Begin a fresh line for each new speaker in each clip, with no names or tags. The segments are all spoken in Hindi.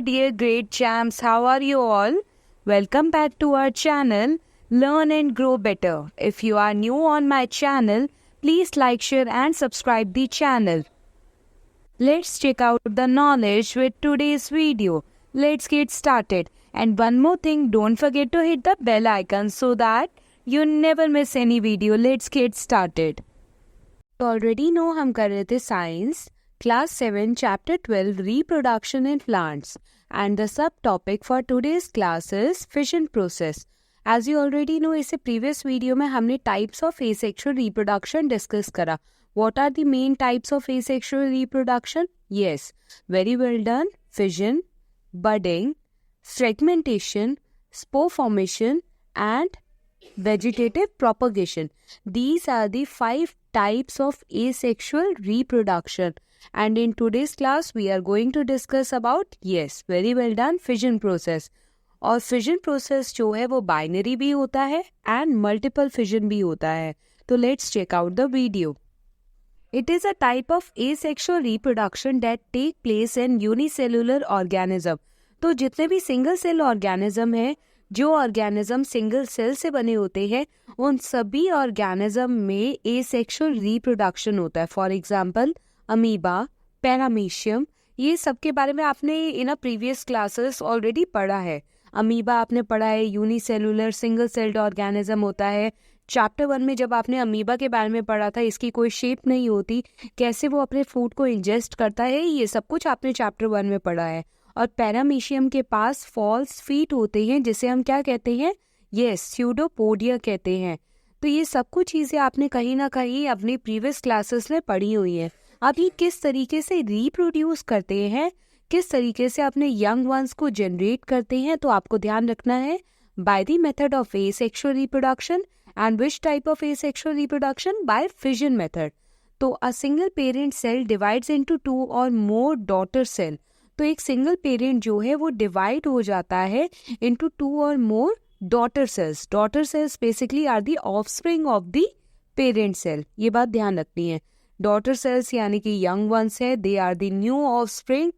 my dear great champs, how are you all? Welcome back to our channel, Learn and Grow Better. If you are new on my channel, please like, share and subscribe the channel. Let's check out the knowledge with today's video. Let's get started. And one more thing, don't forget to hit the bell icon so that you never miss any video. Let's get started. Already know हम कर रहे थे science. Class 7, Chapter 12, Reproduction in Plants. And the subtopic for today's class is fission process. As you already know, इसे previous video में हमने types of asexual reproduction discuss करा. What are the main types of asexual reproduction? Yes, very well done. Fission, budding, fragmentation, spore formation, and vegetative propagation. These are the 5 types of asexual reproduction. And in today's class, we are going to discuss about, yes, very well done, fission process. और fission process जो है वो binary भी होता है and multiple fission भी होता है. तो let's check out the video. It is a type of asexual reproduction that take place in unicellular organism. तो जितने भी सिंगल सेल ऑर्गेनिज्म है, जो ऑर्गेनिज्म सिंगल सेल से बने होते हैं, उन सभी ऑर्गेनिज्म में एसेक्सुअल रिप्रोडक्शन होता है. फॉर एग्जांपल अमीबा, पैरामीशियम, ये सब के बारे में आपने इन प्रीवियस क्लासेस ऑलरेडी पढ़ा है. अमीबा आपने पढ़ा है, यूनिसेलुलर सिंगल सेल्ड ऑर्गेनिज्म होता है. चैप्टर 1 में जब आपने अमीबा के बारे में पढ़ा था, इसकी कोई शेप नहीं होती, कैसे वो अपने फूड को इंजेस्ट करता है, ये सब कुछ आपने चैप्टर 1 में पढ़ा है. और पैरामीशियम के पास फॉल्स फीट होते हैं, जिसे हम क्या कहते हैं, यस, स्यूडोपोडिया कहते हैं. तो ये सब कुछ चीज़ें आपने कहीं ना कहीं अपनी प्रीवियस क्लासेस में पढ़ी हुई हैं. अब ये किस तरीके से रिप्रोड्यूस करते हैं, किस तरीके से अपने यंग वंस को जनरेट करते हैं, तो आपको ध्यान रखना है by the method of asexual reproduction. And which type of asexual reproduction? By fission method. तो a single parent cell divides into 2 और मोर डॉटर सेल. तो एक सिंगल पेरेंट जो है वो डिवाइड हो जाता है इनटू 2 और more daughter cells. Daughter cells basically are the offspring of the parent cell. ये बात ध्यान रखनी है. डॉटर सेल्स यानी कि यंग वंस है, they are the new offspring.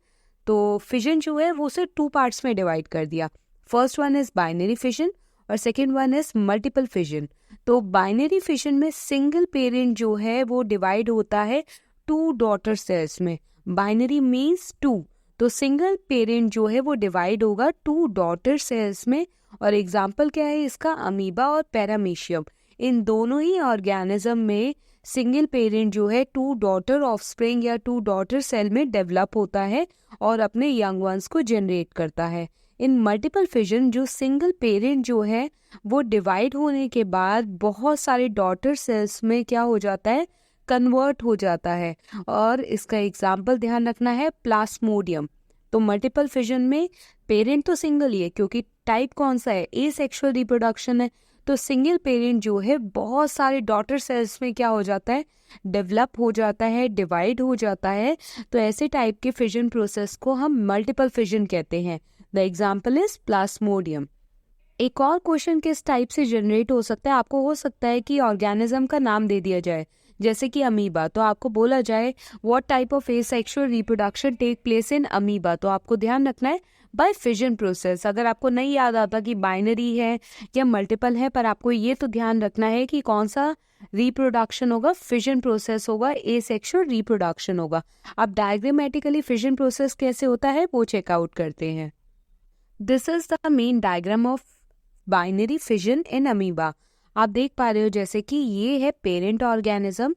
तो फिजन जो है वो उसे 2 पार्ट्स में डिवाइड कर दिया. First one is binary fission और second one is multiple fission. तो बाइनरी फिजन में सिंगल पेरेंट जो है वो डिवाइड होता है 2 डॉटर सेल्स में. Binary means 2. तो सिंगल पेरेंट जो है वो डिवाइड होगा 2 डॉटर सेल्स में. और एग्जाम्पल क्या है इसका? अमीबा और पैरामीशियम. इन दोनों ही ऑर्गेनिज्म में सिंगल पेरेंट जो है 2 डॉटर ऑफस्प्रिंग या 2 डॉटर सेल में डेवलप होता है और अपने यंग वंस को जनरेट करता है. इन मल्टीपल फिजन जो सिंगल पेरेंट जो है वो डिवाइड होने के बाद बहुत सारे डॉटर सेल्स में क्या हो जाता है, कन्वर्ट हो जाता है. और इसका एग्जाम्पल ध्यान रखना है, प्लास्मोडियम. तो मल्टीपल फिजन में पेरेंट तो सिंगल ही है, क्योंकि टाइप कौन सा है, एसेक्सुअल रिप्रोडक्शन है. तो सिंगल पेरेंट जो है बहुत सारे डॉटर सेल्स में क्या हो जाता है, डेवलप हो जाता है, डिवाइड हो जाता है. तो ऐसे टाइप के फिजन प्रोसेस को हम मल्टीपल फिजन कहते हैं. The example is plasmodium. एक और क्वेश्चन किस टाइप से जनरेट हो सकता है? आपको हो सकता है कि ऑर्गेनिज्म का नाम दे दिया जाए, जैसे कि अमीबा, तो आपको बोला जाए what type of asexual reproduction take place in amoeba. तो आपको ध्यान रखना है बाय फिजन प्रोसेस. अगर आपको नहीं याद आता कि बाइनरी है या मल्टीपल है, पर आपको ये तो ध्यान रखना है कि कौन सा रिप्रोडक्शन होगा, फिजन प्रोसेस होगा, एसेक्सुअल रिप्रोडक्शन होगा. अब डायग्रामेटिकली फिजन प्रोसेस कैसे होता है वो चेकआउट करते हैं. This is the main diagram of binary fission in amoeba. आप देख पा रहे हो जैसे कि ये है पेरेंट ऑर्गेनिज्म.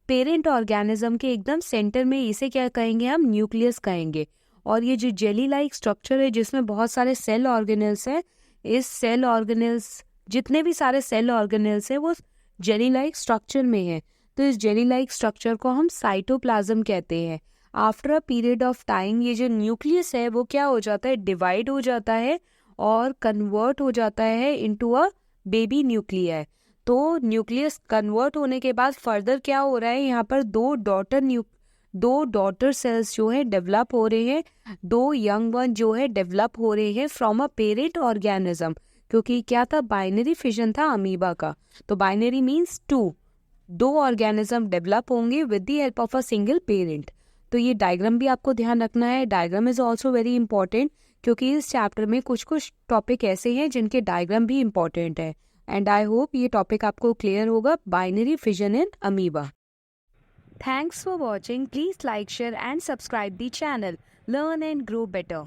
पेरेंट ऑर्गेनिज्म के एकदम सेंटर में इसे क्या कहेंगे हम, न्यूक्लियस कहेंगे. और ये जो जेली लाइक स्ट्रक्चर है जिसमें बहुत सारे सेल ऑर्गेनेल्स हैं, इस सेल ऑर्गेनेल्स, जितने भी सारे सेल ऑर्गेनेल्स हैं वो जेली लाइक स्ट्रक्चर में है. तो इस जेली लाइक स्ट्रक्चर को हम साइटोप्लाज्म कहते हैं. After a period of time ये जो न्यूक्लियस है वो क्या हो जाता है, डिवाइड हो जाता है और कन्वर्ट हो जाता है इनटू अ बेबी न्यूक्लियाई. तो न्यूक्लियस कन्वर्ट होने के बाद फर्दर क्या हो रहा है, यहाँ पर 2 डॉटर सेल्स जो है डेवलप हो रहे हैं, 2 यंग वन जो है डेवलप हो रहे हैं फ्रॉम अ पेरेंट ऑर्गेनिज्म. क्योंकि क्या था, बाइनरी फिजन था अमीबा का. तो बाइनरी मीन्स 2 ऑर्गेनिज्म डेवलप होंगे with the help of a single parent. तो ये डायग्राम भी आपको ध्यान रखना है. Diagram is also very important क्योंकि इस चैप्टर में कुछ कुछ टॉपिक ऐसे हैं जिनके डायग्राम भी इम्पॉर्टेंट है। एंड आई होप ये टॉपिक आपको क्लियर होगा, binary fission in amoeba. Thanks for watching. Please like, share and subscribe the channel. Learn and grow better.